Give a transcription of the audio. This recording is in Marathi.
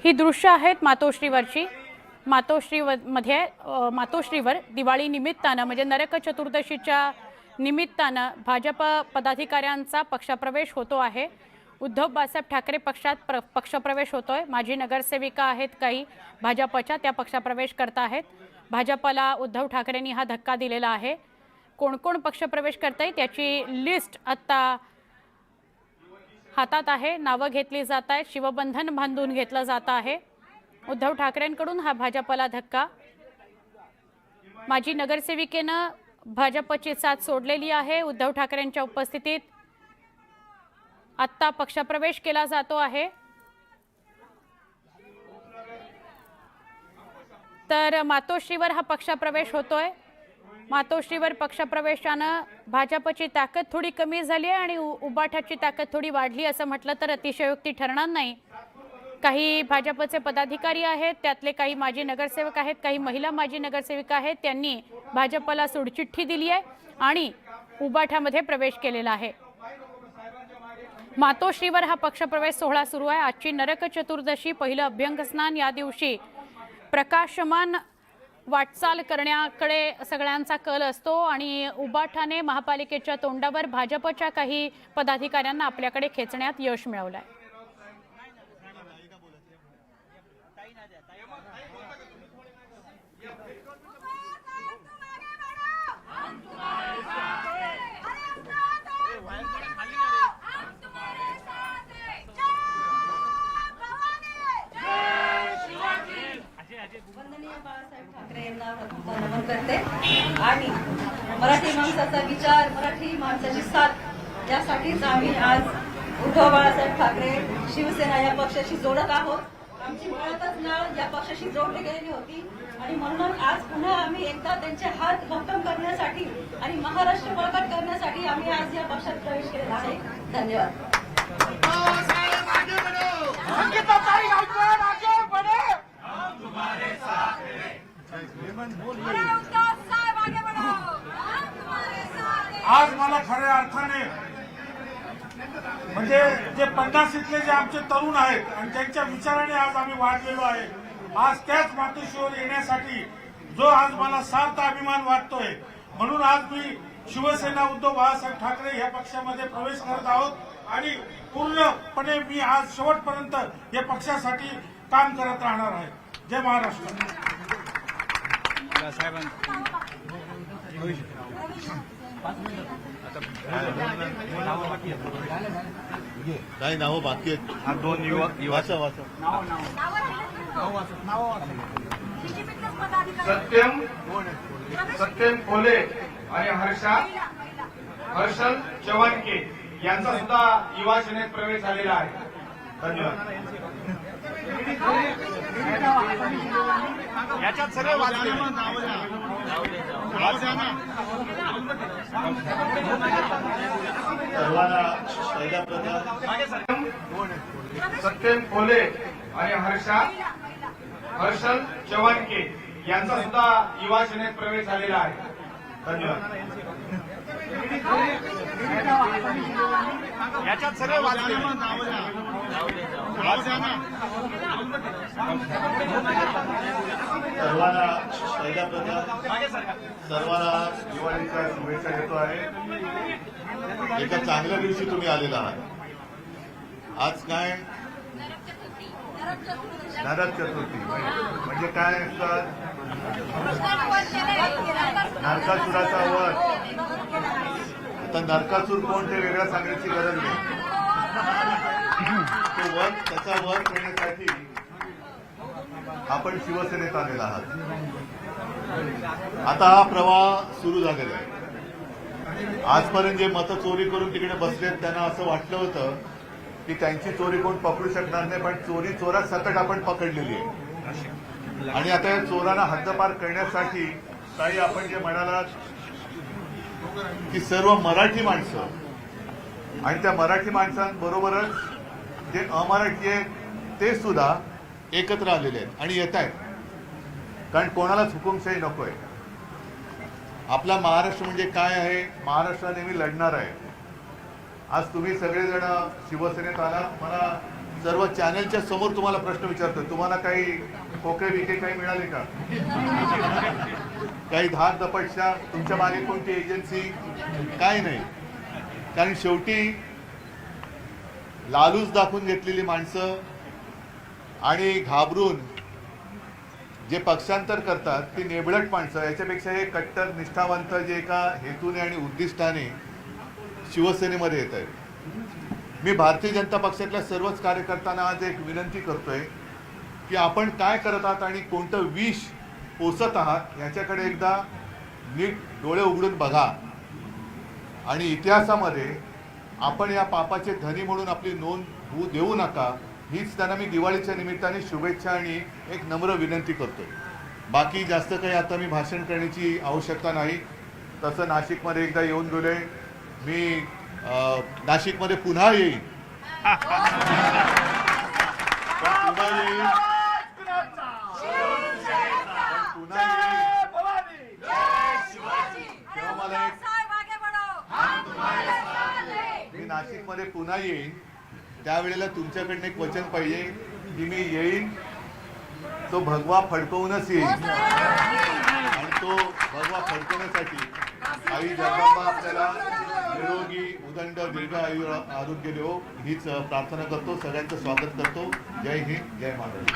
ही दृश्य आहेत मातोश्रीवरची। मातोश्रीवर दिवाळी निमित्तानं म्हणजे नरक चतुर्दशीच्या निमित्तानं भाजप पदाधिकाऱ्यांचा पक्षप्रवेश होतो आहे। उद्धव बाळासाहेब ठाकरे पक्षात पक्षप्रवेश होतोय। माजी नगरसेविका आहेत काही भाजपच्या, त्या पक्षप्रवेश करत आहेत। भाजपला उद्धव ठाकरेंनी हा धक्का दिलेला आहे। कोण कोण पक्षप्रवेश करताय त्याची लिस्ट आता हातात आहे। नावं घेतली जात आहेत, शिवबंधन बांधून घेतलं जात आहे। उद्धव ठाकरेंकडून हा भाजपला धक्का। माजी नगरसेविकेनं भाजपची साथ सोडलेली आहे। उद्धव ठाकरेंच्या उपस्थितीत आता पक्षप्रवेश केला जातो आहे। तर मातोश्रीवर हा पक्षप्रवेश होतोय। मातोश्रीवर पक्षप्रवेशानं भाजपची ताकद थोडी कमी झाली आहे आणि उबाठाची ताकद थोडी वाढली असं म्हटलं तर अतिशयोक्ती ठरणार नाही। काही भाजपचे पदाधिकारी आहेत, त्यातले काही माजी नगरसेवक आहेत, काही महिला माजी नगरसेविका आहेत, त्यांनी भाजपला सोडचिठ्ठी दिली आहे आणि उबाठामध्ये प्रवेश केलेला आहे। मातोश्रीवर हा पक्षप्रवेश सोहळा सुरू आहे। आजची नरक चतुर्दशी, पहिलं अभ्यंगस्नान, या दिवशी प्रकाशमान वाटचाल करण्याकडे सगळ्यांचा कल असतो आणि उबाठाने महापालिकेच्या तोंडावर भाजपच्या काही पदाधिकाऱ्यांना आपल्याकडे खेचण्यात यश मिळवलं आहे। वंदनीय बाळासाहेब ठाकरे यांना नमन करते आणि मराठी माणसाचा विचार, मराठी माणसाची साथ यासाठीच आम्ही आज उद्धव बाळासाहेब ठाकरे शिवसेना या पक्षाशी जोडत आहोत। आमची मुळातच नाळ या पक्षाशी जोडली गेलेली होती आणि म्हणून आज पुन्हा आम्ही एकदा त्यांचे हात भक्कम करण्यासाठी आणि महाराष्ट्र बळकट करण्यासाठी आम्ही आज या पक्षात प्रवेश केलेला आहे। धन्यवाद। आज मला खऱ्या अर्थाने म्हणजे जे 50 इथले जे आमचे तरुण आहेत आणि त्यांच्या विचाराने आज आम्ही वाढलेलो आहे, आज त्याच मातोश्रीवर येण्यासाठी जो आज मला सार्थ अभिमान वाटतोय, म्हणून आज मी शिवसेना उद्धव बाळासाहेब ठाकरे या पक्षामध्ये प्रवेश करत आहोत आणि पूर्णपणे मी आज शेवटपर्यंत या पक्षासाठी काम करत राहणार आहे। जय महाराष्ट्र। काही नावं बाकी आहेत। दोन युवाचं सत्यम कोले आणि हर्षल चव्हाणके यांचा सुद्धा युवा सेनेत प्रवेश झालेला आहे। धन्यवाद। याच्यात सर्व सत्यम कोले आणि हर्षल चव्हाणके यांचा सुद्धा युवा सेनेत प्रवेश झालेला आहे। धन्यवाद। याच्यात सर्व सर्वांना दिवाळीच्या शुभेच्छा देतो आहे। एका चांगल्या दिवशी तुम्ही आलेला आहात। आज काय नरक चतुर्थी म्हणजे काय असतात? नरकासुराचा वध। आता नरकासूर कोण ते वेगळं सांगण्याची गरज नाही। तो वध, त्याचा वध करण्यासाठी आपण शिवसेनेत आलेला आहात। आता हा प्रवाह सुरू झालेला आहे। आजपर्यंत जे मतं चोरी करून तिकडे बसलेत त्यांना असं वाटलं होतं की त्यांची चोरी कोण पकडू शकणार नाही, पण चोरी चोरात सकट आपण पकडलेली आहे आणि आता या चोरांना हद्दपार करण्यासाठी काही आपण जे म्हणालात की सर्व मराठी माणसं आणि त्या मराठी माणसांबरोबरच जे अमराठी आहेत ते सुद्धा एकत्र आलेले आहेत आणि येत आहेत, कारण कोणालाच हुकुमशाही नकोय। आपला महाराष्ट्र म्हणजे काय आहे? महाराष्ट्र नेहमी लढणार आहे। आज तुम्ही सगळेजण शिवसेनेत आलात, मला सर्व चॅनलच्या समोर तुम्हाला प्रश्न विचारतोय, तुम्हाला काही खोके बिके काही मिळाले का? काही धाक दपटशा, तुमच्या मागे कोणती एजन्सी? काय नाही. कारण शेवटी लालूच दाखवून घेतलेली माणसं आणि घाबरून जे पक्षांतर करतात ती नेबळट माणसं, याच्यापेक्षा हे कट्टर निष्ठावंत जे एका हेतूने आणि उद्दिष्टाने शिवसेनेमध्ये येत आहेत. मी भारतीय जनता पक्षातल्या सर्वच कार्यकर्त्यांना आज एक विनंती करतोय की आपण काय करत आहात आणि कोणतं विष पोसत आहात याच्याकडे एकदा नीट डोळे उघडून बघा आणि इतिहासामध्ये आपण या पापाचे धनी म्हणून आपली नोंद होऊ देऊ नका. हीच त्यांना मी दिवाळीच्या निमित्ताने शुभेच्छा आणि एक नम्र विनंती करतोय. बाकी जास्त काही आता मी भाषण करण्याची आवश्यकता नाही. तसं नाशिकमध्ये एकदा येऊन गेलोय मी, नाशिकमध्ये पुन्हा येईन. मी नाशिकमध्ये पुन्हा येईन त्यावेळेला तुमच्याकडनं एक वचन पाहिजे की मी येईन तो भगवा फडकवूनच येईल. आणि तो भगवा फडकवण्यासाठी आई जगदंबा आपल्याला निरोगी उदंड दीर्घ आरोग्य देवो हीच प्रार्थना करतो. सगळ्यांचं स्वागत करतो. जय हिंद, जय महाराष्ट्र.